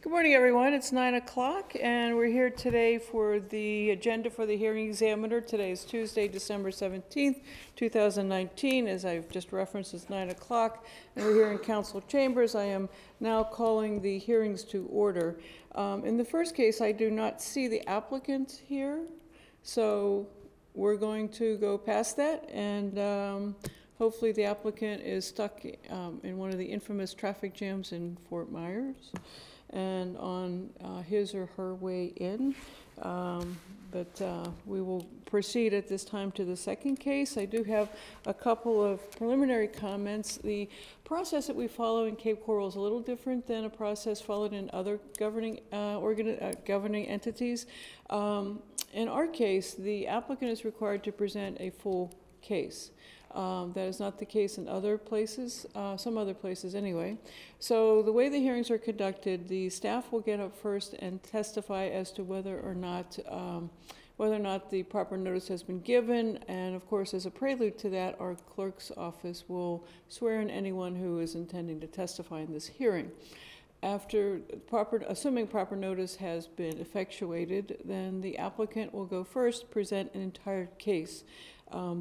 Good morning, everyone. It's 9 o'clock, and we're here today for the agenda for the hearing examiner. Today is Tuesday, December 17th, 2019. As I've just referenced, it's 9 o'clock, and we're here in council chambers. I am now calling the hearings to order. In the first case, I do not see the applicant here, so we're going to go past that, and hopefully the applicant is stuck in one of the infamous traffic jams in Fort Myers and on his or her way in. But we will proceed at this time to the second case. I do have a couple of preliminary comments. The process that we follow in Cape Coral is a little different than a process followed in other governing entities. In our case, the applicant is required to present a full case. That is not the case in other places, some other places anyway. So the way the hearings are conducted, the staff will get up first and testify as to whether or not the proper notice has been given. And of course, as a prelude to that, our clerk's office will swear in anyone who is intending to testify in this hearing. After assuming proper notice has been effectuated, then the applicant will go first, present an entire case.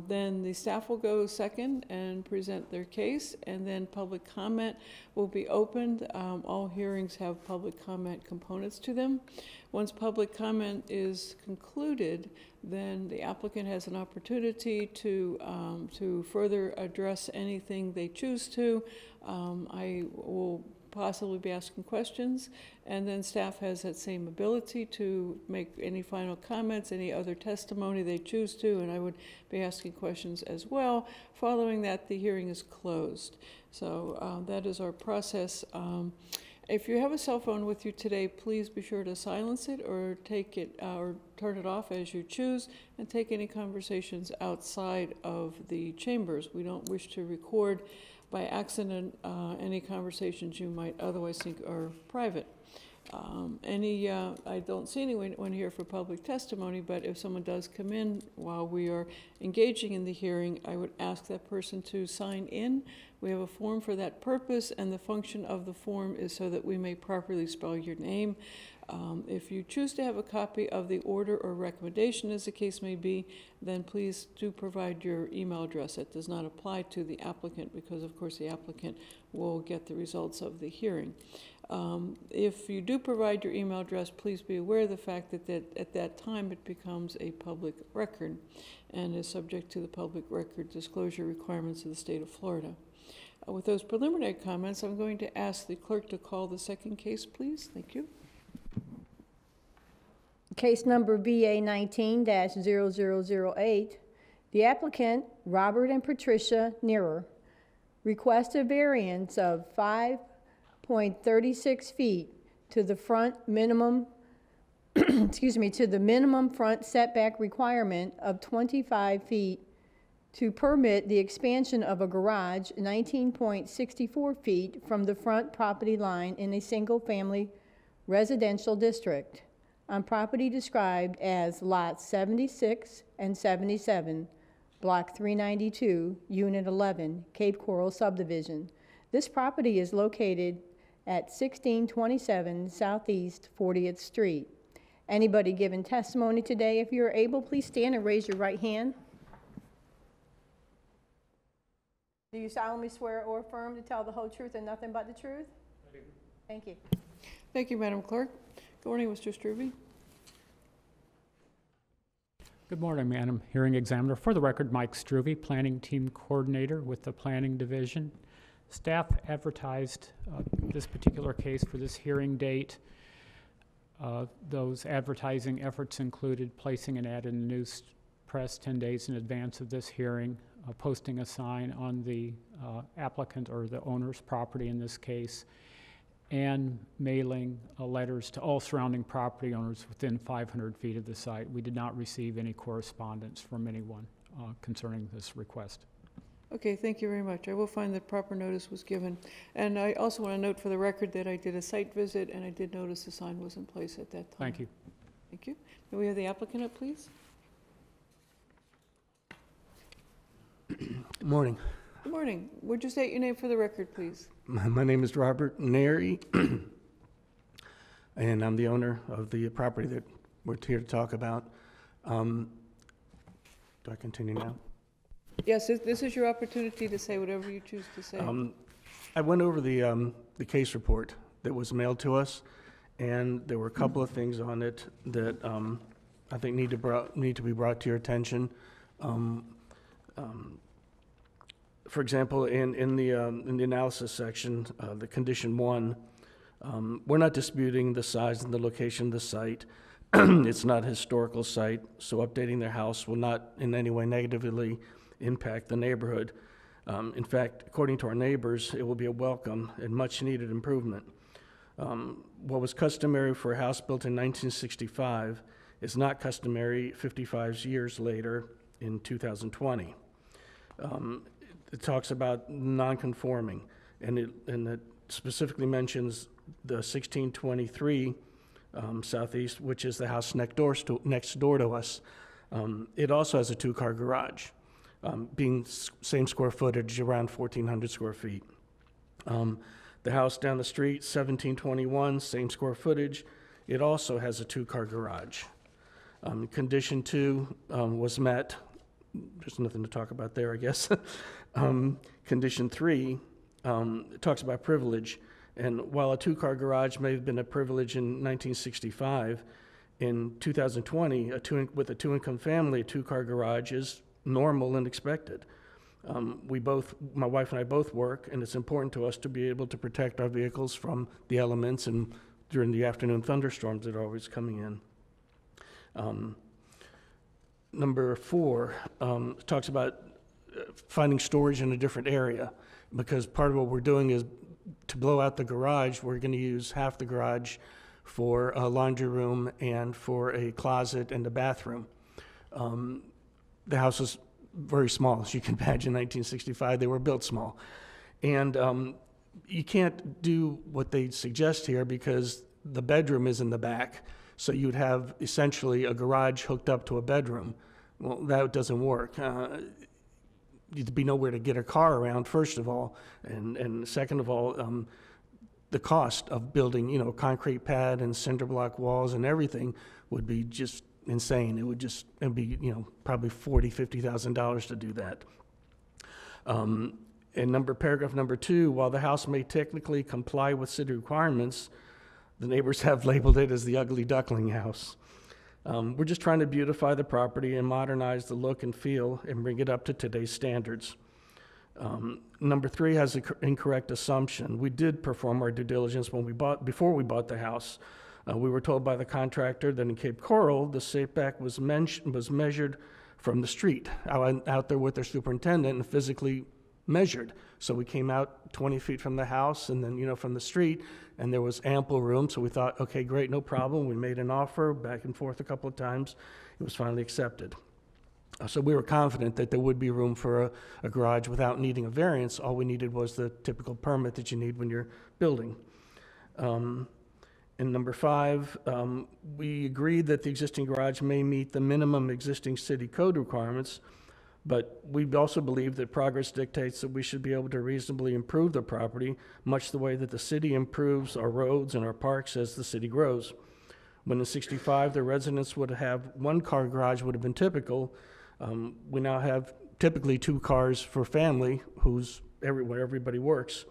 Then the staff will go second and present their case, and then public comment will be opened. All hearings have public comment components to them. Once public comment is concluded, then the applicant has an opportunity to further address anything they choose to. I will possibly be asking questions, and then staff has that same ability to make any final comments, any other testimony they choose to, and I would be asking questions as well. Following that, the hearing is closed. So that is our process. If you have a cell phone with you today, please be sure to silence it or take it or turn it off as you choose, and take any conversations outside of the chambers. We don't wish to record by accident any conversations you might otherwise think are private. I don't see anyone here for public testimony, but if someone does come in while we are engaging in the hearing, I would ask that person to sign in. We have a form for that purpose, and the function of the form is so that we may properly spell your name. If you choose to have a copy of the order or recommendation, as the case may be, then please do provide your email address. It does not apply to the applicant because, of course, the applicant will get the results of the hearing. If you do provide your email address, please be aware of the fact that at that time it becomes a public record and is subject to the public record disclosure requirements of the state of Florida. With those preliminary comments, I'm going to ask the clerk to call the second case, please. Thank you. Case number VA 19-0008, the applicant, Robert and Patricia Nearer, request a variance of 5.36 feet to the front minimum, to the minimum front setback requirement of 25 feet to permit the expansion of a garage 19.64 feet from the front property line in a single-family residential district on property described as lots 76 and 77, block 392, unit 11, Cape Coral subdivision. This property is located at 1627 Southeast 40th Street. Anybody giving testimony today, if you're able, please stand and raise your right hand. Do you solemnly swear or affirm to tell the whole truth and nothing but the truth? I do. Thank you. Thank you, Madam Clerk. Good morning, Mr. Struve. Good morning, Madam Hearing Examiner. For the record, Mike Struve, Planning Team Coordinator with the Planning Division. Staff advertised this particular case for this hearing date. Those advertising efforts included placing an ad in the news press 10 days in advance of this hearing, posting a sign on the applicant or the owner's property in this case, and mailing letters to all surrounding property owners within 500 feet of the site. We did not receive any correspondence from anyone concerning this request. Okay, thank you very much. I will find that proper notice was given. And I also want to note for the record that I did a site visit, and I did notice the sign was in place at that time. Thank you. Thank you. May we have the applicant up, please? Good morning. Good morning. Would you state your name for the record, please? My name is Robert Neri. and I'm the owner of the property that we're here to talk about. Do I continue now? Yes, this is your opportunity to say whatever you choose to say. I went over the case report that was mailed to us, and there were a couple of things on it that I think need to be brought to your attention. For example, in the analysis section, the condition 1, we're not disputing the size and the location of the site. It's not a historical site, so updating their house will not in any way negatively impact the neighborhood. In fact, according to our neighbors, it will be a welcome and much-needed improvement. What was customary for a house built in 1965 is not customary 55 years later in 2020. It talks about non-conforming, and it specifically mentions the 1623 Southeast, which is the house next door to us. It also has a 2-car garage, being same square footage, around 1,400 square feet. The house down the street, 1721, same square footage. It also has a 2-car garage. Condition 2 was met. There's nothing to talk about there, I guess. Condition 3 talks about privilege. And while a 2-car garage may have been a privilege in 1965, in 2020, with a 2-income family, a 2-car garage is normal and expected. My wife and I both work, and it's important to us to be able to protect our vehicles from the elements and during the afternoon thunderstorms that are always coming in. Number 4 talks about finding storage in a different area, because part of what we're doing is to blow out the garage, we're going to use half the garage for a laundry room and for a closet and a bathroom. The house is very small, as you can imagine. 1965, they were built small. And you can't do what they suggest here because the bedroom is in the back. So you'd have essentially a garage hooked up to a bedroom. Well, that doesn't work. You'd be nowhere to get a car around, first of all, and second of all, the cost of building, a concrete pad and cinder block walls and everything would be just insane. It'd be, probably $40,000-$50,000 to do that. In paragraph number 2, while the house may technically comply with city requirements, the neighbors have labeled it as the ugly duckling house. We're just trying to beautify the property and modernize the look and feel and bring it up to today's standards. Number 3 has an incorrect assumption. We did perform our due diligence before we bought the house. We were told by the contractor that in Cape Coral, the setback was measured from the street. I went out there with their superintendent and physically measured. So we came out 20 feet from the house and then, from the street, and there was ample room. So we thought, okay, great, no problem. We made an offer back and forth a couple of times. It was finally accepted. So we were confident that there would be room for a garage without needing a variance. All we needed was the typical permit that you need when you're building. In number 5, we agreed that the existing garage may meet the minimum existing city code requirements, but we also believe that progress dictates that we should be able to reasonably improve the property, much the way that the city improves our roads and our parks as the city grows. When in 65, the residents would have 1-car garage would have been typical. We now have typically 2 cars for family where everybody works.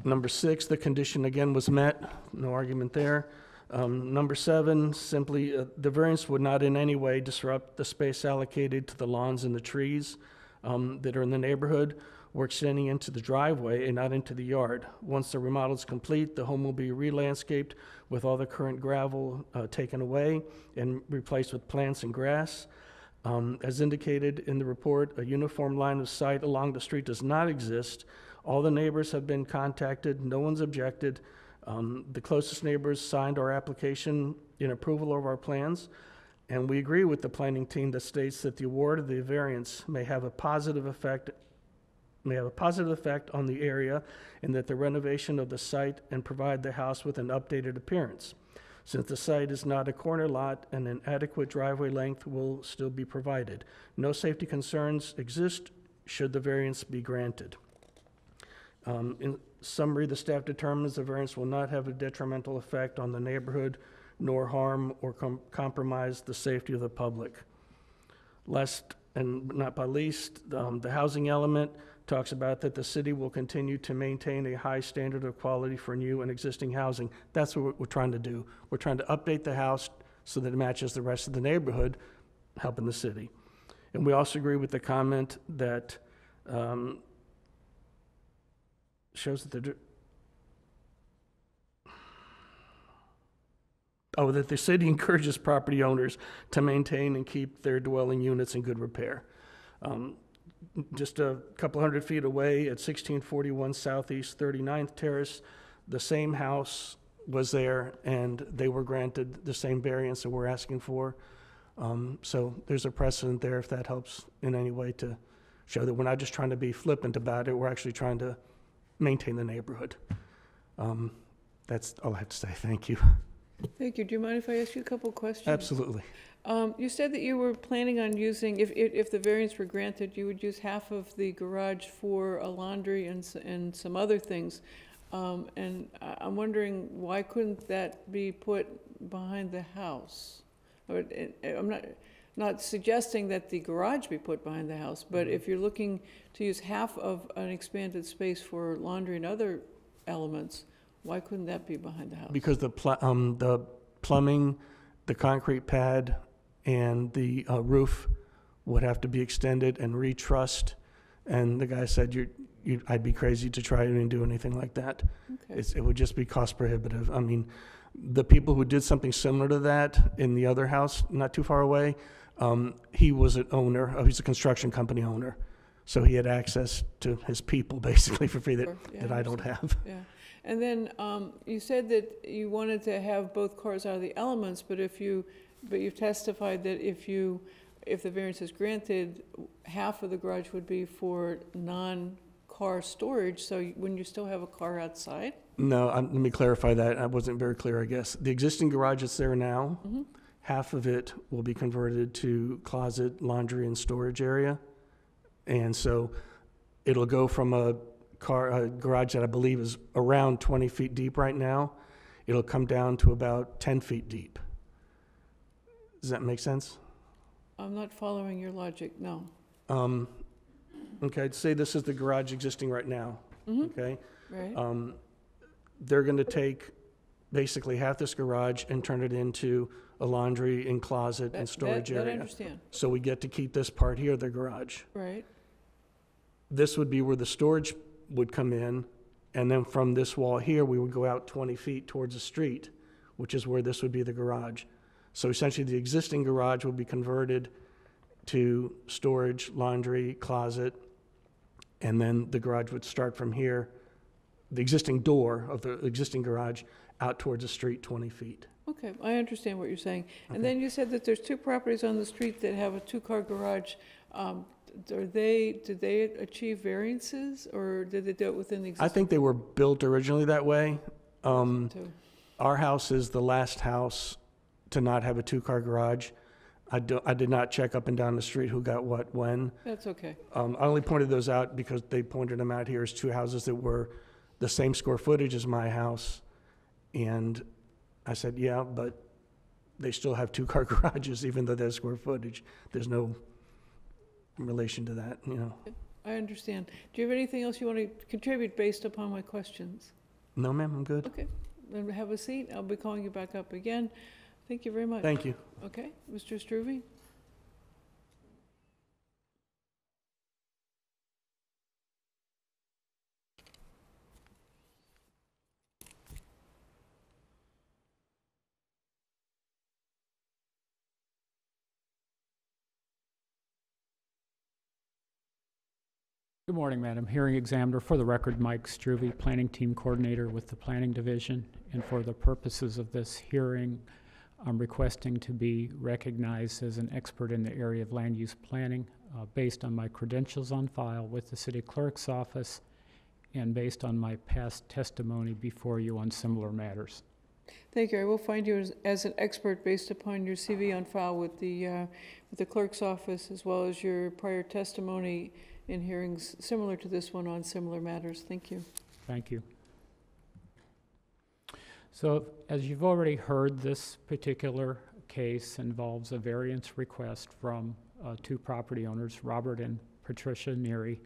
Number 6, the condition again was met, no argument there. Number 7, simply the variance would not in any way disrupt the space allocated to the lawns and the trees that are in the neighborhood. We're extending into the driveway and not into the yard. Once the remodel is complete, the home will be re-landscaped with all the current gravel taken away and replaced with plants and grass. As indicated in the report, a uniform line of sight along the street does not exist. All the neighbors have been contacted. No one's objected. The closest neighbors signed our application in approval of our plans, and we agree with the planning team that states that the award of the variance may have a positive effect on the area, and that the renovation of the site and provide the house with an updated appearance. Since the site is not a corner lot, and an adequate driveway length will still be provided. No safety concerns exist should the variance be granted. Summary, the staff determines the variance will not have a detrimental effect on the neighborhood nor harm or compromise the safety of the public. Last and not by least, the housing element talks about that the city will continue to maintain a high standard of quality for new and existing housing. That's what we're trying to do. We're trying to update the house so that it matches the rest of the neighborhood, helping the city. And we also agree with the comment that shows that that the city encourages property owners to maintain and keep their dwelling units in good repair. Just a couple hundred feet away at 1641 Southeast 39th Terrace, the same house was there and they were granted the same variance that we're asking for. So there's a precedent there if that helps in any way to show that we're not just trying to be flippant about it, we're actually trying to maintain the neighborhood. That's all I have to say. Thank you. Thank you. Do you mind if I ask you a couple questions? Absolutely. You said that you were planning on using, if the variance were granted, you would use half of the garage for a laundry and some other things. And I'm wondering, why couldn't that be put behind the house? I'm not suggesting that the garage be put behind the house, but if you're looking to use half of an expanded space for laundry and other elements, why couldn't that be behind the house? Because the plumbing, the concrete pad, and the roof would have to be extended and retrussed. And the guy said, I'd be crazy to try and do anything like that. Okay. It would just be cost prohibitive. I mean, the people who did something similar to that in the other house, not too far away, he was an owner, he's a construction company owner. So he had access to his people basically for free that I don't have. Yeah. And then you said that you wanted to have both cars out of the elements, but you've testified that if the variance is granted, half of the garage would be for non-car storage, so wouldn't you still have a car outside? No, let me clarify that. I wasn't very clear, I guess. The existing garage that's there now, half of it will be converted to closet, laundry, and storage area. And so it'll go from a garage that I believe is around 20 feet deep right now. It'll come down to about 10 feet deep. Does that make sense? I'm not following your logic, no. Okay, I'd say this is the garage existing right now, okay? Right. They're gonna take basically half this garage and turn it into a laundry and closet and storage area. That I understand. So we get to keep this part here, the garage. Right. This would be where the storage would come in, and then from this wall here, we would go out 20 feet towards the street, which is where this would be the garage. So essentially, the existing garage will be converted to storage, laundry, closet, and then the garage would start from here, the existing door of the existing garage, out towards the street 20 feet. Okay, I understand what you're saying. Okay. And then you said that there's two properties on the street that have a two-car garage. Did they achieve variances, or did they do it within the existing? I think they were built originally that way. Too. Our house is the last house to not have a two-car garage. I did not check up and down the street who got what when. That's okay. I only pointed those out because they pointed them out here as two houses that were the same square footage as my house. And I said, yeah, but they still have two-car garages, even though there's square footage. There's no relation to that, you know. I understand. Do you have anything else you want to contribute based upon my questions? No, ma'am, I'm good. Okay, then have a seat. I'll be calling you back up again. Thank you very much. Thank you. Okay, Mr. Struve? Good morning, Madam Hearing Examiner. For the record, Mike Struve, Planning Team Coordinator with the Planning Division. And for the purposes of this hearing, I'm requesting to be recognized as an expert in the area of land use planning based on my credentials on file with the City Clerk's Office and based on my past testimony before you on similar matters. Thank you. I will find you as an expert based upon your CV on file with the Clerk's Office, as well as your prior testimony in hearings similar to this one on similar matters. Thank you. Thank you. So as you've already heard, this particular case involves a variance request from two property owners, Robert and Patricia Neary.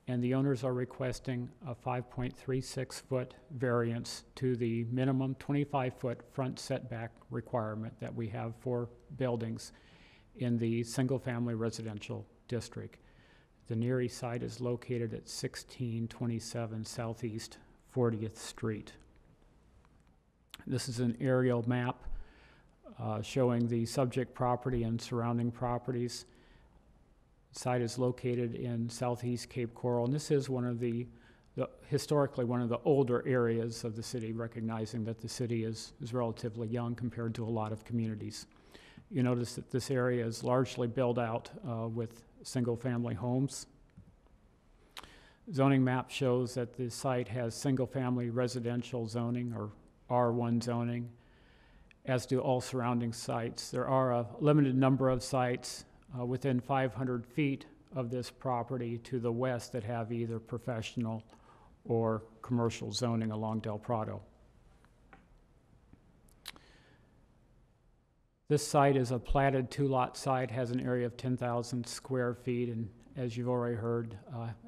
And the owners are requesting a 5.36-foot variance to the minimum 25-foot front setback requirement that we have for buildings in the single-family residential district. The Neary site is located at 1627 Southeast 40th Street. This is an aerial map showing the subject property and surrounding properties. The site is located in southeast Cape Coral, and this is one of historically one of the older areas of the city, recognizing that the city is relatively young compared to a lot of communities. You notice that this area is largely built out with single-family homes. Zoning map shows that the site has single-family residential zoning, or R1 zoning, as do all surrounding sites. There are a limited number of sites within 500 feet of this property to the west that have either professional or commercial zoning along Del Prado. This site is a platted two-lot site, has an area of 10,000 square feet, and as you've already heard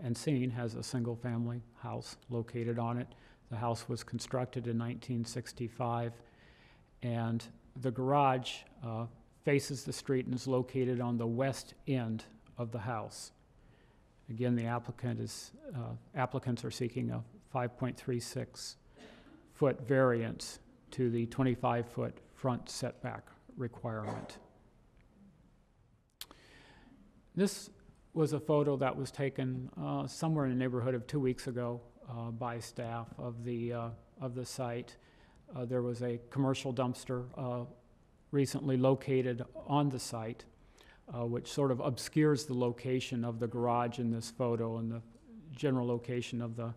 and seen, has a single-family house located on it. The house was constructed in 1965, and the garage faces the street and is located on the west end of the house. Again, the applicants are seeking a 5.36-foot variance to the 25-foot front setback requirement. This was a photo that was taken somewhere in the neighborhood of 2 weeks ago by staff of the site. There was a commercial dumpster recently located on the site, which sort of obscures the location of the garage in this photo, and the general location of the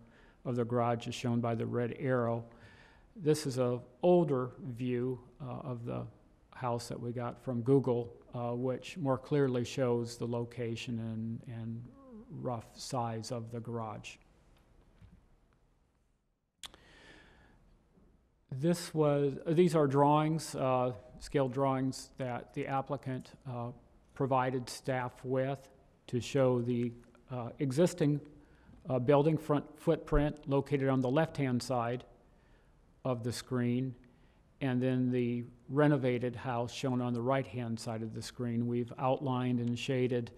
garage is shown by the red arrow. This is an older view of the house that we got from Google, which more clearly shows the location and rough size of the garage. These are drawings, scale drawings that the applicant provided staff with to show the existing building front footprint located on the left-hand side of the screen, and then the renovated house shown on the right-hand side of the screen. We've outlined and shaded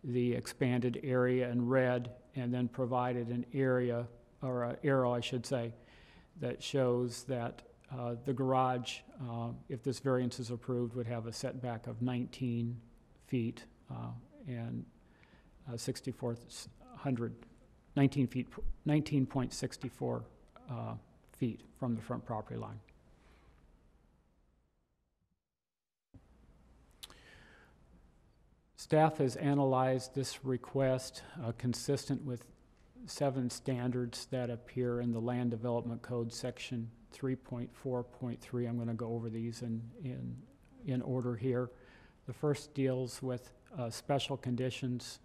the expanded area in red, and then provided an area, or an arrow, I should say, that shows that the garage, if this variance is approved, would have a setback of 19 feet and 19.64 feet from the front property line. Staff has analyzed this request consistent with 7 standards that appear in the Land Development Code, section 3.4.3. I'm going to go over these in order here. The first deals with special conditions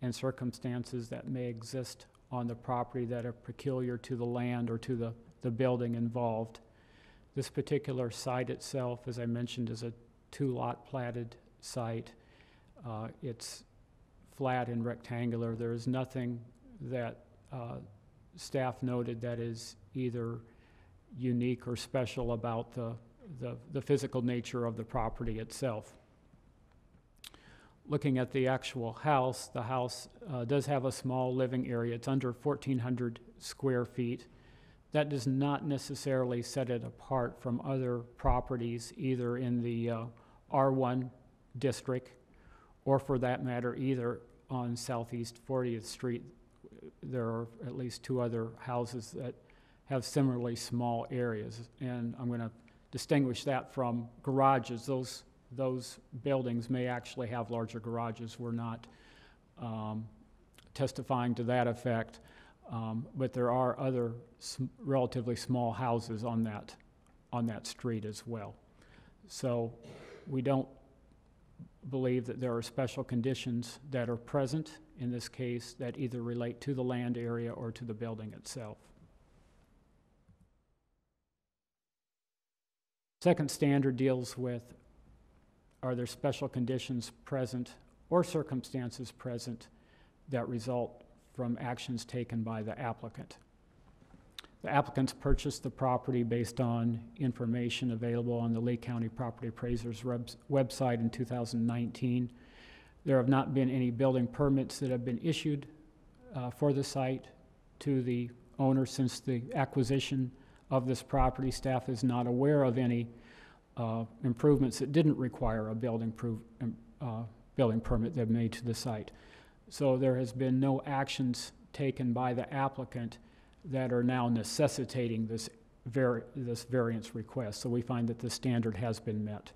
and circumstances that may exist on the property that are peculiar to the land or to the building involved. This particular site itself, as I mentioned, is a 2-lot platted site. It's flat and rectangular. There is nothing that staff noted that is either unique or special about the physical nature of the property itself. Looking at the actual house, the house does have a small living area. It's under 1,400 square feet. That does not necessarily set it apart from other properties, either in the R1 district, or for that matter, either on Southeast 40th Street. There are at least 2 other houses that have similarly small areas, and I'm going to distinguish that from garages. Those buildings may actually have larger garages. We're not testifying to that effect, but there are other relatively small houses on that street as well. So we don't believe that there are special conditions that are present in this case that either relate to the land area or to the building itself. Second standard deals with, are there special conditions present or circumstances present that result from actions taken by the applicant? The applicants purchased the property based on information available on the Lee County Property Appraiser's website in 2019. There have not been any building permits that have been issued for the site to the owner since the acquisition of this property. Staff is not aware of any improvements that didn't require a building permit that made to the site. So there has been no actions taken by the applicant that are now necessitating this variance request. So we find that the standard has been met.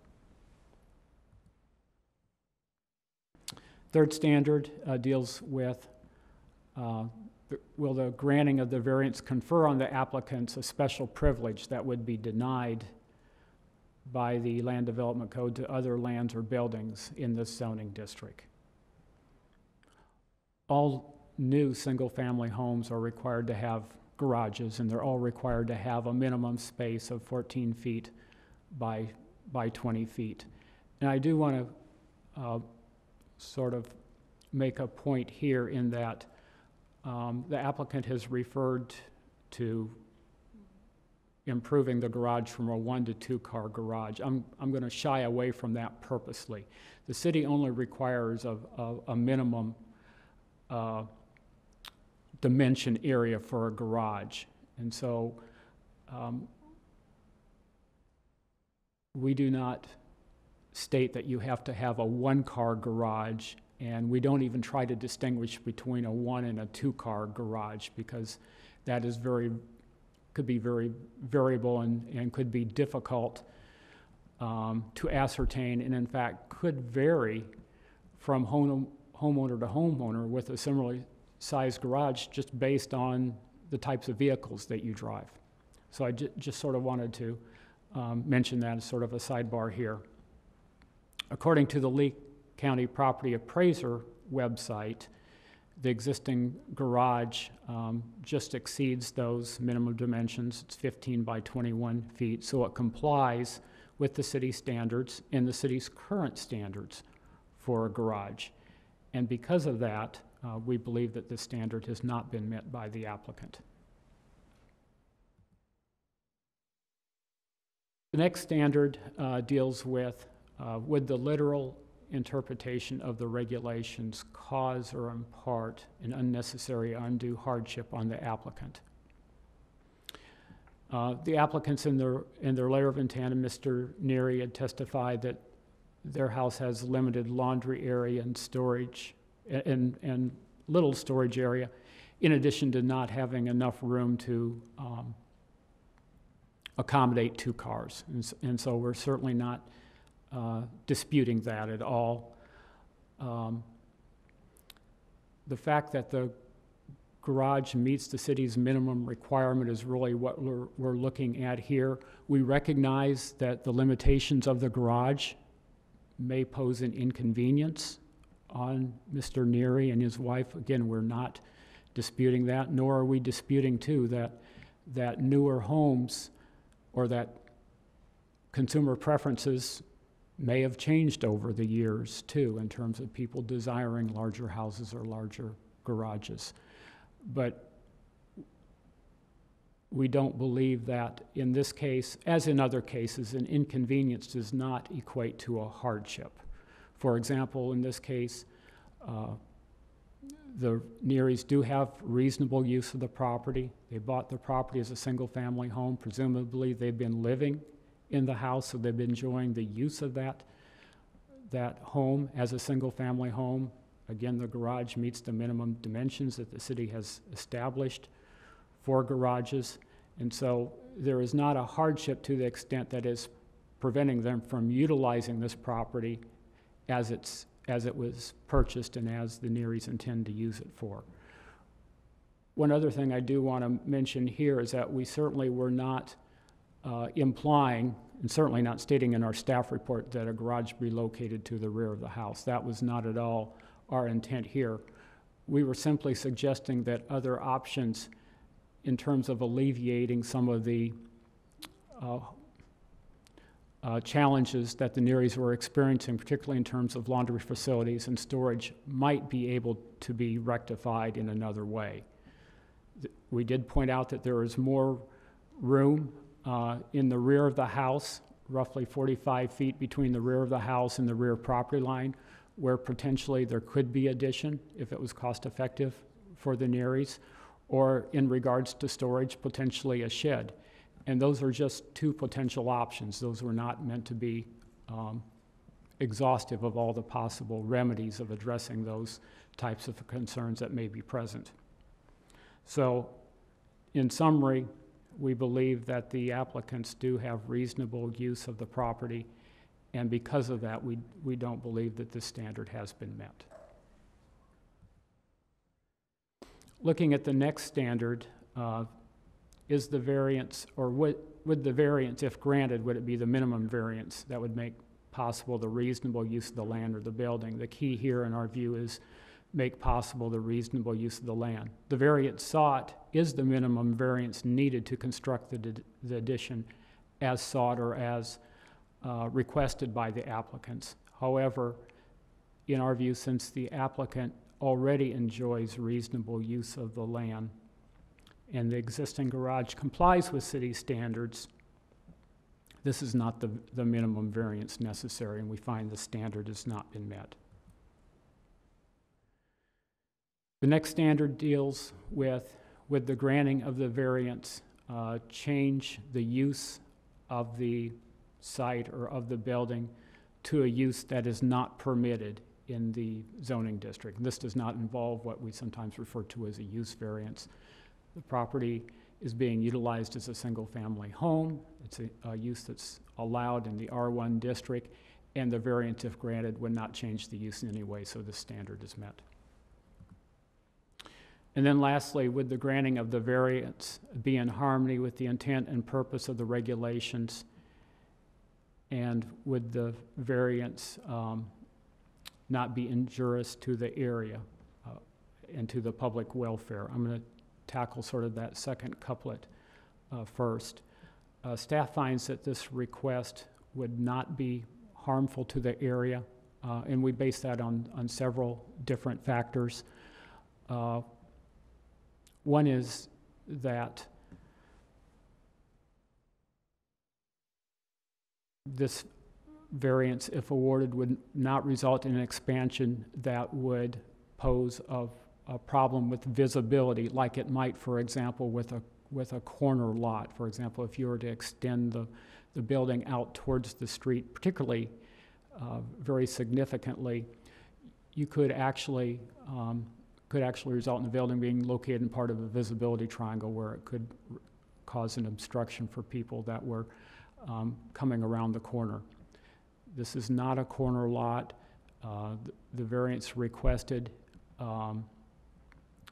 Third standard deals with will the granting of the variance confer on the applicants a special privilege that would be denied by the Land Development Code to other lands or buildings in this zoning district. All new single-family homes are required to have garages, and they're all required to have a minimum space of 14 feet by 20 feet. And I do want to sort of make a point here in that the applicant has referred to improving the garage from a 1 to 2 car garage. I'm going to shy away from that purposely. The city only requires a minimum dimension area for a garage. And so we do not state that you have to have a 1-car garage, and we don't even try to distinguish between a 1 and a 2-car garage, because that is could be very variable and could be difficult to ascertain, and in fact could vary from homeowner to homeowner with a similarly sized garage just based on the types of vehicles that you drive. So I just sort of wanted to mention that as sort of a sidebar here. According to the Lee County Property Appraiser website, the existing garage just exceeds those minimum dimensions. It's 15 by 21 feet, so it complies with the city standards and the city's current standards for a garage. And because of that, we believe that this standard has not been met by the applicant. The next standard deals with would the literal interpretation of the regulations cause or impart an unnecessary undue hardship on the applicant. The applicants in their letter of intent, and Mr. Neary had testified that their house has limited laundry area and storage and little storage area, in addition to not having enough room to accommodate 2 cars. And so we're certainly not disputing that at all. The fact that the garage meets the city's minimum requirement is really what we're looking at here. We recognize that the limitations of the garage may pose an inconvenience on Mr. Neary and his wife. Again, we're not disputing that, nor are we disputing too that newer homes or that consumer preferences may have changed over the years too in terms of people desiring larger houses or larger garages. But we don't believe that in this case, as in other cases, an inconvenience does not equate to a hardship. For example, in this case, the Nearys do have reasonable use of the property. They bought the property as a single-family home. Presumably, they've been living in the house, so they've been enjoying the use of that home as a single-family home. Again, the garage meets the minimum dimensions that the city has established for garages, and so there is not a hardship to the extent that is preventing them from utilizing this property as it was purchased and as the Nearys intend to use it for. One other thing I do want to mention here is that we certainly were not implying, and certainly not stating in our staff report, that a garage be located to the rear of the house. That was not at all our intent here. We were simply suggesting that other options in terms of alleviating some of the challenges that the Nearys were experiencing, particularly in terms of laundry facilities and storage, might be able to be rectified in another way. We did point out that there is more room in the rear of the house, roughly 45 feet between the rear of the house and the rear property line, where potentially there could be addition if it was cost effective for the Nearys, or in regards to storage, potentially a shed. And those are just two potential options. Those were not meant to be exhaustive of all the possible remedies of addressing those types of concerns that may be present. So, in summary, we believe that the applicants do have reasonable use of the property, and because of that, we don't believe that this standard has been met. Looking at the next standard, is the variance, or would the variance, if granted, would it be the minimum variance that would make possible the reasonable use of the land or the building? The key here in our view is make possible the reasonable use of the land. The variance sought is the minimum variance needed to construct the addition as sought or as requested by the applicants. However, in our view, since the applicant already enjoys reasonable use of the land and the existing garage complies with city standards, this is not the minimum variance necessary, and we find the standard has not been met. The next standard deals with the granting of the variance, change the use of the site or of the building to a use that is not permitted in the zoning district. This does not involve what we sometimes refer to as a use variance. The property is being utilized as a single-family home. It's a use that's allowed in the R1 district, and the variance, if granted, would not change the use in any way, so the standard is met. And then lastly, would the granting of the variance be in harmony with the intent and purpose of the regulations, and would the variance not be injurious to the area and to the public welfare? I'm going to tackle sort of that second couplet first. Staff finds that this request would not be harmful to the area, and we base that on several different factors. One is that this variance, if awarded, would not result in an expansion that would pose a problem with visibility, like it might, for example, with a corner lot. For example, if you were to extend the building out towards the street, particularly very significantly, you could actually result in the building being located in part of a visibility triangle where it could cause an obstruction for people that were coming around the corner. This is not a corner lot. The variance requested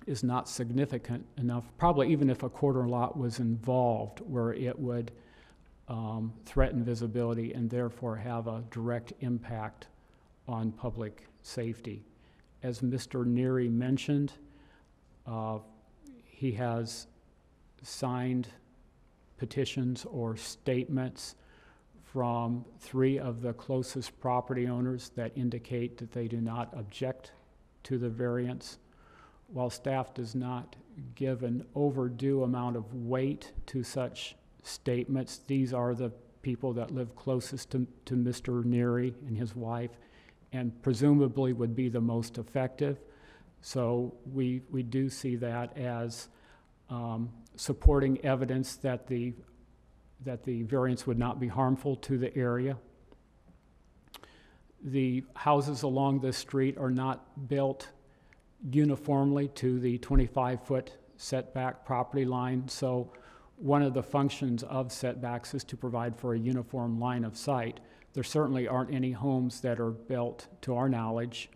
is not significant enough, probably even if a corner lot was involved, where it would threaten visibility and therefore have a direct impact on public safety. As Mr. Neary mentioned, he has signed petitions or statements from 3 of the closest property owners that indicate that they do not object to the variance. While staff does not give an overdue amount of weight to such statements, these are the people that live closest to Mr. Neary and his wife, and presumably would be the most effective. So we do see that as supporting evidence that the variance would not be harmful to the area. The houses along this street are not built uniformly to the 25-foot setback property line, so one of the functions of setbacks is to provide for a uniform line of sight. There certainly aren't any homes that are built, to our knowledge,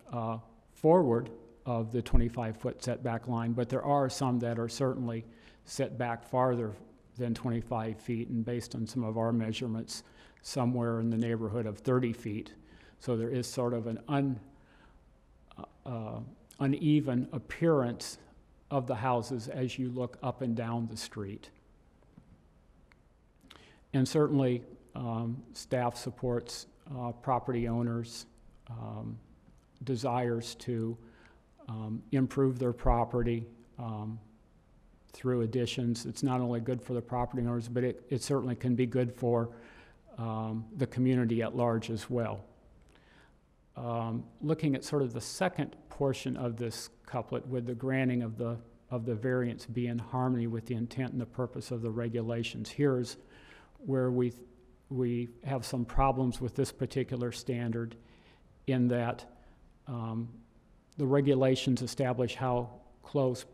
forward of the 25-foot setback line, but there are some that are certainly set back farther than 25 feet, and based on some of our measurements, somewhere in the neighborhood of 30 feet. So there is sort of an uneven appearance of the houses as you look up and down the street. And certainly, staff supports property owners' desires to improve their property through additions. It's not only good for the property owners, but it certainly can be good for the community at large as well. Looking at sort of the second portion of this couplet, with the granting of the variance be in harmony with the intent and the purpose of the regulations. Here's where we have some problems with this particular standard, in that the regulations establish how close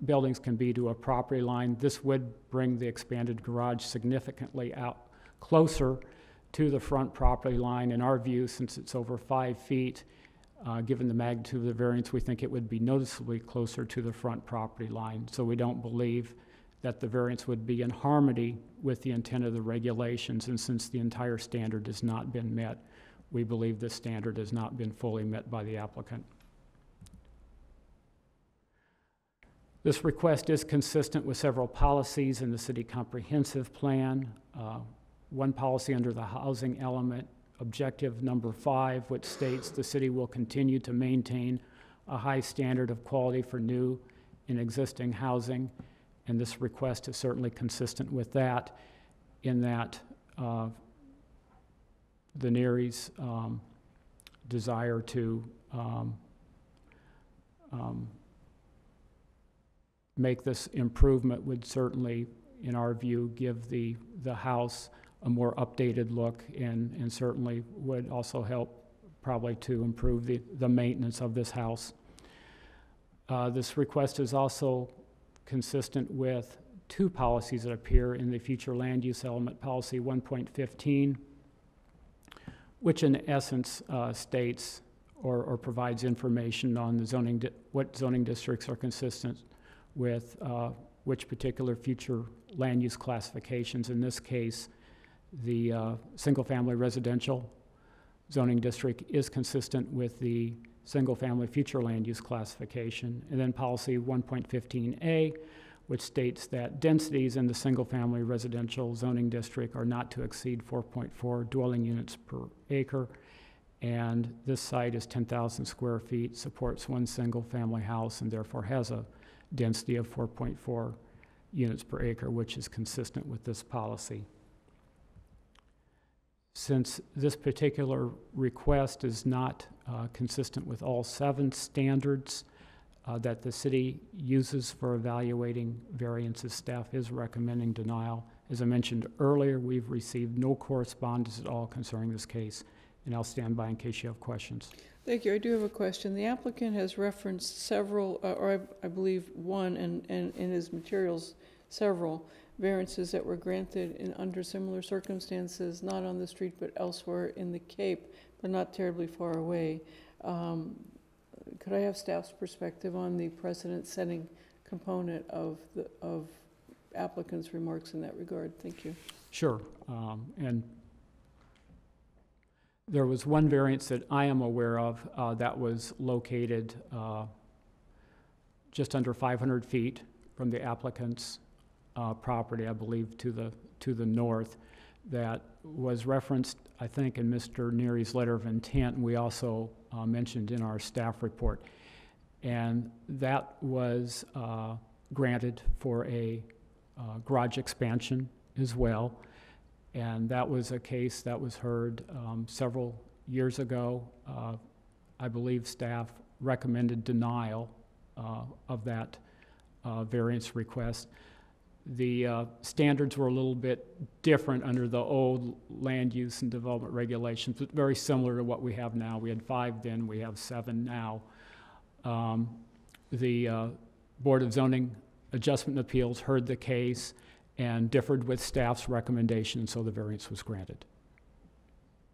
buildings can be to a property line. This would bring the expanded garage significantly out closer to the front property line. In our view, since it's over 5 feet, given the magnitude of the variance, we think it would be noticeably closer to the front property line. So we don't believe that the variance would be in harmony with the intent of the regulations. And since the entire standard has not been met, we believe this standard has not been fully met by the applicant. This request is consistent with several policies in the city comprehensive plan. One policy under the housing element, objective number 5, which states the city will continue to maintain a high standard of quality for new and existing housing. And this request is certainly consistent with that, in that the NERI's desire to make this improvement would certainly, in our view, give the house a more updated look, and certainly would also help probably to improve the maintenance of this house. This request is also consistent with 2 policies that appear in the future land use element, policy 1.15, which in essence states or provides information on the what zoning districts are consistent with which particular future land use classifications. In this case, the single-family residential zoning district is consistent with the single-family future land use classification. And then policy 1.15A, which states that densities in the single-family residential zoning district are not to exceed 4.4 dwelling units per acre. And this site is 10,000 square feet, supports 1 single-family house, and therefore has a density of 4.4 units per acre, which is consistent with this policy. Since this particular request is not consistent with all 7 standards that the city uses for evaluating variances, staff is recommending denial. As I mentioned earlier, we've received no correspondence at all concerning this case, and I'll stand by in case you have questions. Thank you. I do have a question. The applicant has referenced several, or I believe one, and in his materials, several variances that were granted under similar circumstances, not on the street but elsewhere in the Cape, but not terribly far away. Could I have staff's perspective on the precedent-setting component of applicant's remarks in that regard? Thank you. Sure. And there was one variance that I am aware of that was located just under 500 feet from the applicant's property, I believe, to the north, that was referenced, I think, in Mr. Neary's letter of intent, and we also mentioned in our staff report. And that was granted for a garage expansion as well. And that was a case that was heard several years ago. I believe staff recommended denial of that variance request. The standards were a little bit different under the old land use and development regulations, but very similar to what we have now. We had 5 then, we have 7 now. The Board of Zoning Adjustment and Appeals heard the case and differed with staff's recommendation, and so the variance was granted.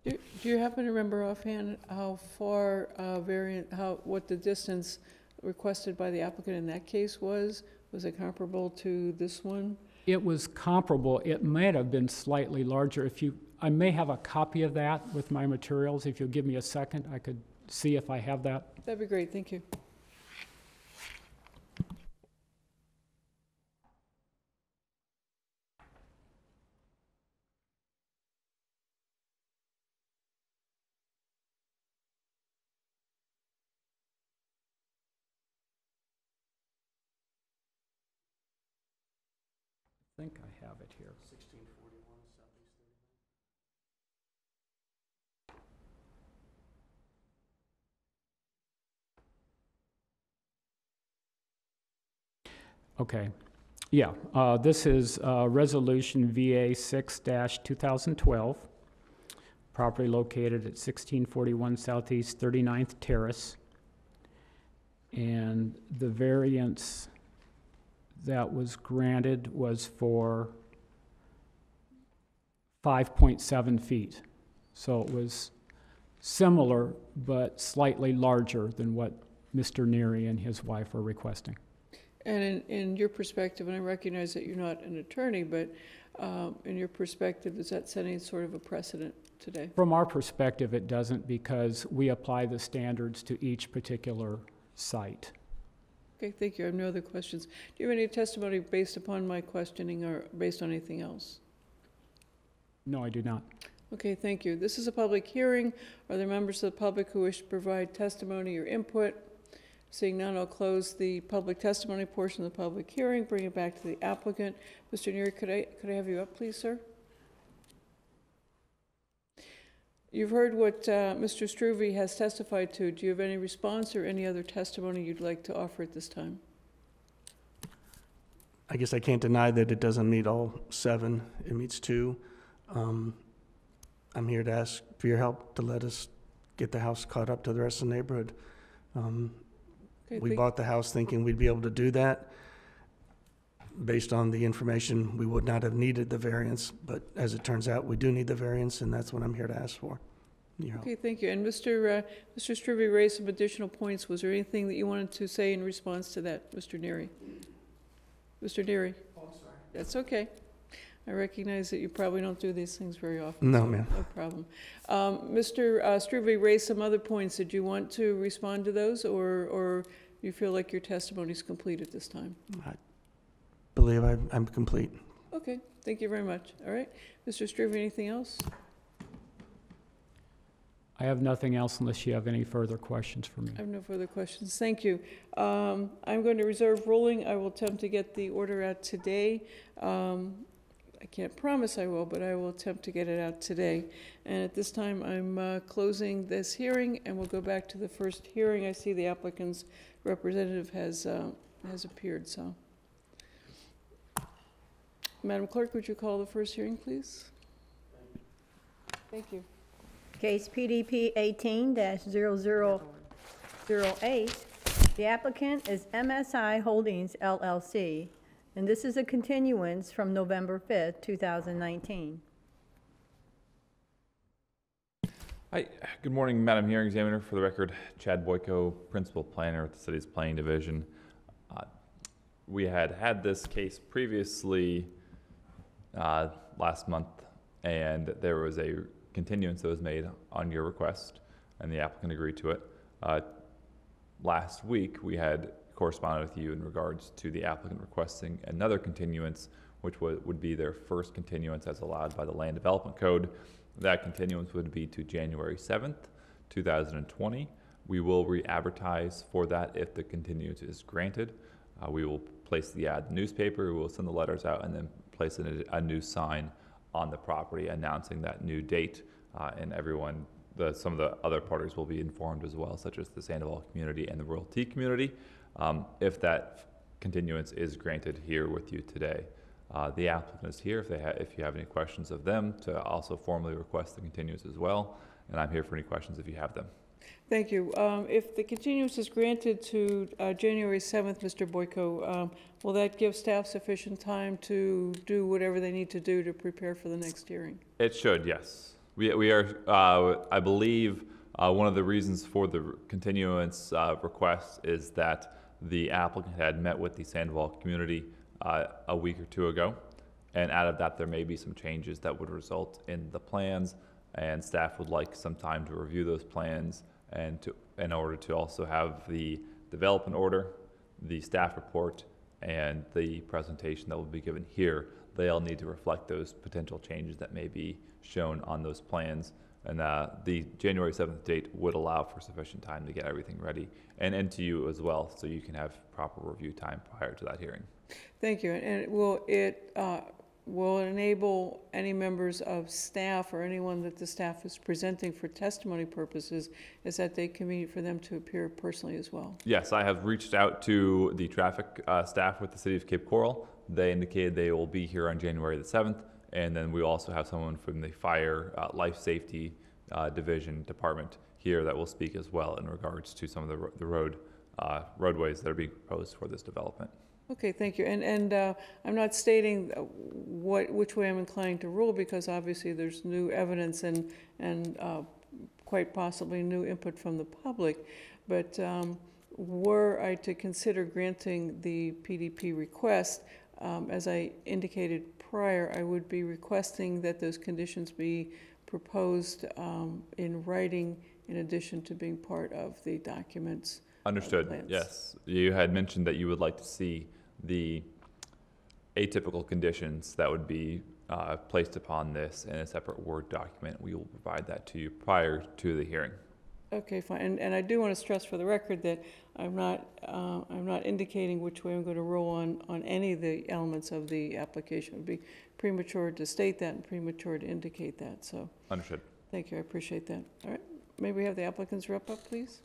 Do you happen to remember offhand how far what the distance requested by the applicant in that case was? Was it comparable to this one? It was comparable. It might have been slightly larger. I may have a copy of that with my materials. If you'll give me a second, I could see if I have that. That'd be great. Thank you. think I have it here. 1641 Southeast 39th. Okay. Yeah, this is Resolution VA 6-2012, property located at 1641 Southeast 39th Terrace. And the variance that was granted was for 5.7 feet. So it was similar, but slightly larger than what Mr. Neary and his wife are requesting. And in your perspective, and I recognize that you're not an attorney, but in your perspective, is that setting sort of a precedent today? From our perspective, it doesn't, because we apply the standards to each particular site. Okay, thank you. I have no other questions. Do you have any testimony based upon my questioning or based on anything else? No, I do not. Okay, thank you. This is a public hearing. Are there members of the public who wish to provide testimony or input? Seeing none, I'll close the public testimony portion of the public hearing, bring it back to the applicant. Mr. Neary, could I have you up, please, sir? You've heard what Mr. Struve has testified to. Do you have any response or any other testimony you'd like to offer at this time? I guess I can't deny that it doesn't meet all 7. It meets 2. I'm here to ask for your help to let us get the house caught up to the rest of the neighborhood. Okay, We bought the house thinking we'd be able to do that. Based on the information, we would not have needed the variance, but as it turns out, we do need the variance, and that's what I'm here to ask for. Your help. Okay, thank you. And Mr. Struve raised some additional points. Was there anything that you wanted to say in response to that, Mr. Neary? Mr. Neary? Oh, I'm sorry. That's okay. I recognize that you probably don't do these things very often. No, so ma'am. No problem. Mr. Struve raised some other points. Did you want to respond to those, or you feel like your testimony is complete at this time? I believe I'm complete. Okay, thank you very much. All right. Mr. Struve, anything else? I have nothing else unless you have any further questions for me. I have no further questions. Thank you. I'm going to reserve ruling. I will attempt to get the order out today. I can't promise I will, but I will attempt to get it out today. And at this time, I'm closing this hearing, and we'll go back to the first hearing. I see the applicant's representative has appeared, so. Madam Clerk, would you call the first hearing, please? Thank you. Case PDP 18-0008. The applicant is MSI Holdings LLC, and this is a continuance from November 5th, 2019. Hi, good morning, Madam Hearing Examiner. For the record, Chad Boyko, Principal Planner at the City's Planning Division. We had this case previously last month, and there was a continuance that was made on your request, and the applicant agreed to it. Last week, we had corresponded with you in regards to the applicant requesting another continuance, which would be their first continuance as allowed by the Land Development Code. That continuance would be to January 7th, 2020. We will re-advertise for that if the continuance is granted. We will place the ad in the newspaper, we will send the letters out, and then place a new sign on the property announcing that new date, and everyone, some of the other parties will be informed as well, such as the Sandoval community and the Royalty community, if that continuance is granted here with you today. The applicant is here if you have any questions of them to also formally request the continuance as well, and I'm here for any questions if you have them. Thank you. If the continuance is granted to January 7th, Mr. Boyko, will that give staff sufficient time to do whatever they need to do to prepare for the next hearing? It should, yes. We are, I believe, one of the reasons for the continuance request is that the applicant had met with the Sandoval community a week or two ago, and out of that there may be some changes that would result in the plans, and staff would like some time to review those plans and in order to also have the development order, the staff report, and the presentation that will be given here. They all need to reflect those potential changes that may be shown on those plans. And the January 7th date would allow for sufficient time to get everything ready and to you as well, so you can have proper review time prior to that hearing. Thank you. And will it enable any members of staff or anyone that the staff is presenting for testimony purposes, is that they convenient for them to appear personally as well? Yes, I have reached out to the traffic staff with the City of Cape Coral. They indicated they will be here on January the 7th, and then we also have someone from the Fire Life Safety Division Department here that will speak as well in regards to some of the roadways that are being proposed for this development. Okay, thank you. And I'm not stating which way I'm inclined to rule, because obviously there's new evidence and quite possibly new input from the public. But were I to consider granting the PDP request, as I indicated prior, I would be requesting that those conditions be proposed in writing in addition to being part of the documents. Understood, plans. yes. You had mentioned that you would like to see the atypical conditions that would be placed upon this in a separate Word document. We will provide that to you prior to the hearing. Okay, fine. And I do want to stress for the record that I'm not indicating which way I'm going to rule on any of the elements of the application. It would be premature to state that and premature to indicate that. So Understood. thank you. I appreciate that. All right. May we have the applicant's rep up, please?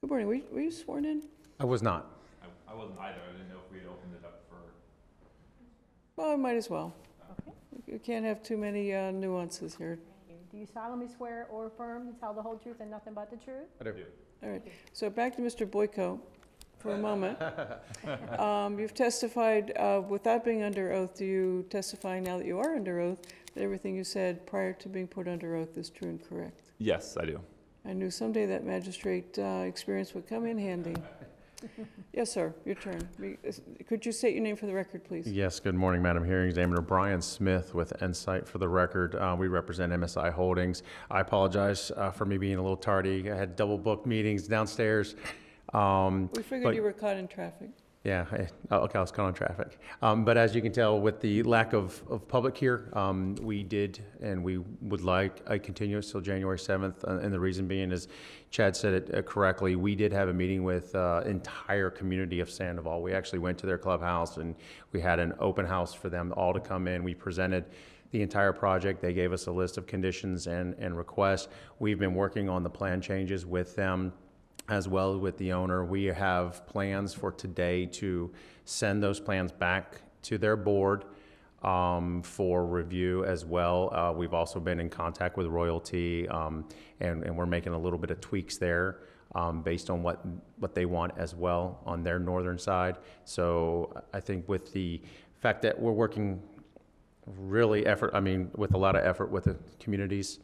Good morning. Were you sworn in? I was not. I wasn't either. I didn't know if we had opened it up for... Well, I might as well. You can't have too many nuances here. Do you solemnly swear or affirm to tell the whole truth and nothing but the truth? I do. All right. So back to Mr. Boyko for a moment. You've testified without being under oath. Do you testify now that you are under oath that everything you said prior to being put under oath is true and correct? Yes, I do. I knew someday that magistrate experience would come in handy. Yes, sir, your turn. Could you state your name for the record, please? Yes, good morning, Madam Hearing Examiner. Brian Smith with Insight for the record. We represent MSI Holdings. I apologize for me being a little tardy. I had double booked meetings downstairs. We figured you were caught in traffic. Yeah, okay, I was caught on traffic. But as you can tell, with the lack of public here, we did, and we would like a continuance till January 7th. And the reason being is, Chad said it correctly, we did have a meeting with entire community of Sandoval. We actually went to their clubhouse, and we had an open house for them all to come in. We presented the entire project. They gave us a list of conditions and requests. We've been working on the plan changes with them, as well as with the owner. We have plans for today to send those plans back to their board for review as well. We've also been in contact with Royalty, and we're making a little bit of tweaks there based on what they want as well on their northern side. So I think with the fact that we're working really with a lot of effort with the communities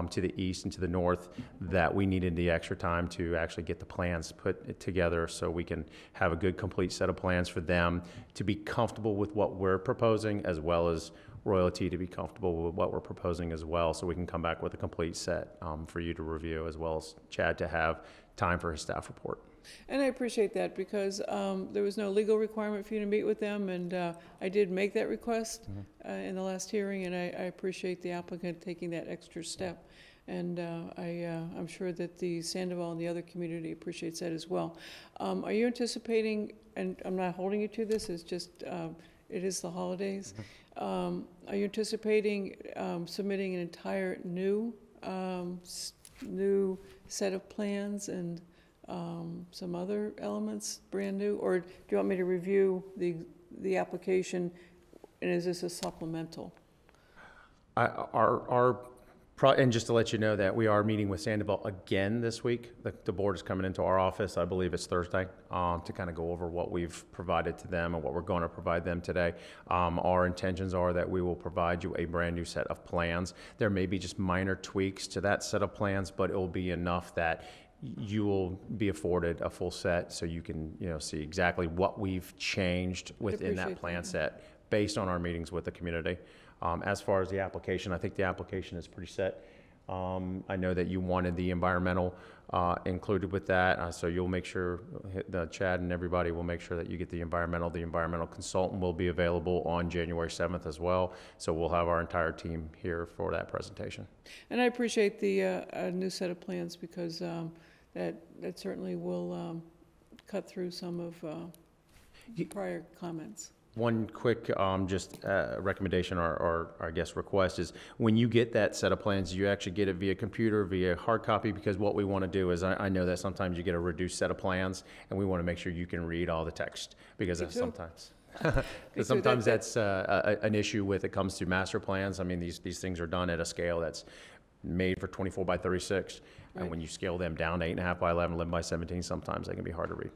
to the east and to the north, that we needed the extra time to actually get the plans put together so we can have a good complete set of plans for them to be comfortable with what we're proposing, as well as Royalty to be comfortable with what we're proposing as well, so we can come back with a complete set for you to review, as well as Chad to have time for his staff report. And I appreciate that, because there was no legal requirement for you to meet with them, and I did make that request in the last hearing, and I appreciate the applicant taking that extra step. And I'm sure that the Sandoval and the other community appreciates that as well. Are you anticipating, and I'm not holding you to this, it's just, it is the holidays. Are you anticipating submitting an entire new set of plans and some other elements, brand new, or do you want me to review the application, and is this a supplemental? And just to let you know that we are meeting with Sandoval again this week. The board is coming into our office, I believe it's Thursday, to kind of go over what we've provided to them and what we're going to provide them today. Our intentions are that we will provide you a brand new set of plans. There may be just minor tweaks to that set of plans, but it will be enough that you will be afforded a full set, so you can see exactly what we've changed within that plan set based on our meetings with the community. As far as the application, I think the application is pretty set. I know that you wanted the environmental included with that, so you'll make sure, Chad and everybody will make sure that you get the environmental. The environmental consultant will be available on January 7th as well, so we'll have our entire team here for that presentation. And I appreciate the new set of plans, because that certainly will cut through some of prior comments. One quick, just recommendation or I guess request is when you get that set of plans, you actually get it via computer, via hard copy, because what we want to do is, I know that sometimes you get a reduced set of plans, and we want to make sure you can read all the text, because Me that's too. sometimes, Me too. because sometimes that's an issue with it comes to master plans. I mean, these things are done at a scale that's made for 24 by 36, Right. and when you scale them down to 8.5 by 11, 11 by 17, sometimes they can be hard to read.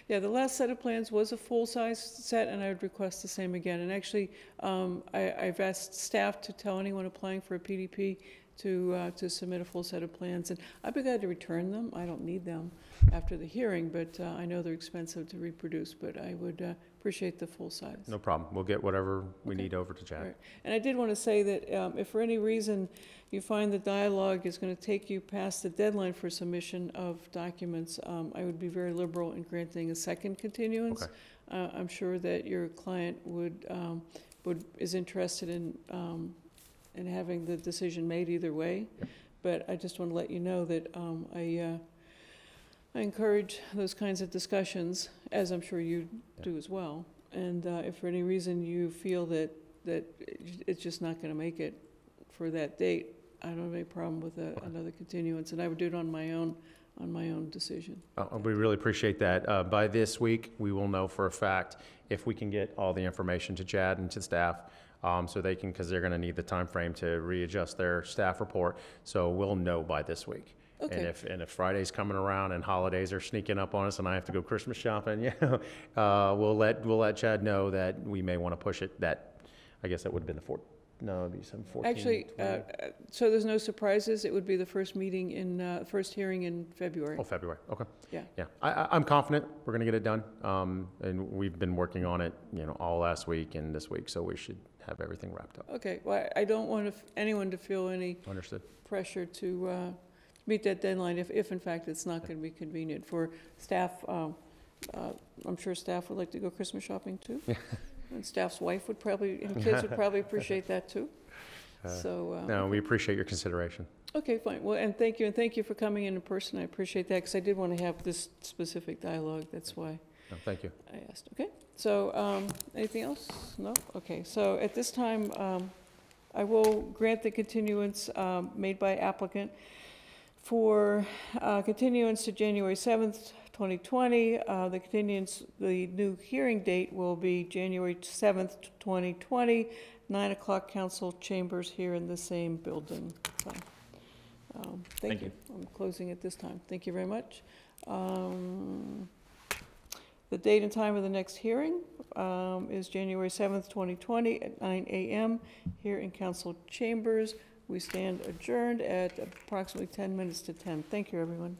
Yeah, the last set of plans was a full-size set, and I would request the same again. And actually, I've asked staff to tell anyone applying for a PDP to submit a full set of plans, and I'd be glad to return them. I don't need them after the hearing, but I know they're expensive to reproduce, but I would appreciate the full size. No problem. We'll get whatever we Okay. need over to Chad. Right. And I did want to say that if for any reason you find the dialogue is going to take you past the deadline for submission of documents, I would be very liberal in granting a second continuance. Okay. I'm sure that your client is interested in having the decision made either way. Yep. But I just want to let you know that I encourage those kinds of discussions, as I'm sure you do as well. And if for any reason you feel that it's just not going to make it for that date, I don't have any problem with another continuance, and I would do it on my own decision. We really appreciate that. By this week, we will know for a fact if we can get all the information to Chad and to staff, so they can, because they're going to need the time frame to readjust their staff report. So we'll know by this week. Okay. And if Friday's coming around and holidays are sneaking up on us and I have to go Christmas shopping, we'll let Chad know that we may want to push it. I guess that would have been it'd be some 14. Actually, 20. so there's no surprises. It would be the first first hearing in February. Oh, February. Okay. Yeah. Yeah. I'm confident we're going to get it done. And we've been working on it, all last week and this week, so we should have everything wrapped up. Okay. Well, I don't want anyone to feel any Understood. pressure to meet that deadline if in fact it's not going to be convenient for staff. I'm sure staff would like to go Christmas shopping too. And staff's wife and kids would probably appreciate that too. No, we appreciate your consideration. Okay, fine. Well, and thank you for coming in person. I appreciate that, because I did want to have this specific dialogue. That's why No, thank you. I asked. Okay, so anything else? No? Okay, so at this time, I will grant the continuance made by applicant for continuance to January 7th, 2020. The new hearing date will be January 7th, 2020, 9 o'clock, council chambers here in the same building. So, thank you. I'm closing at this time. Thank you very much. The date and time of the next hearing is January 7th, 2020 at 9 a.m. here in council chambers. We stand adjourned at approximately 10 minutes to 10. Thank you, everyone.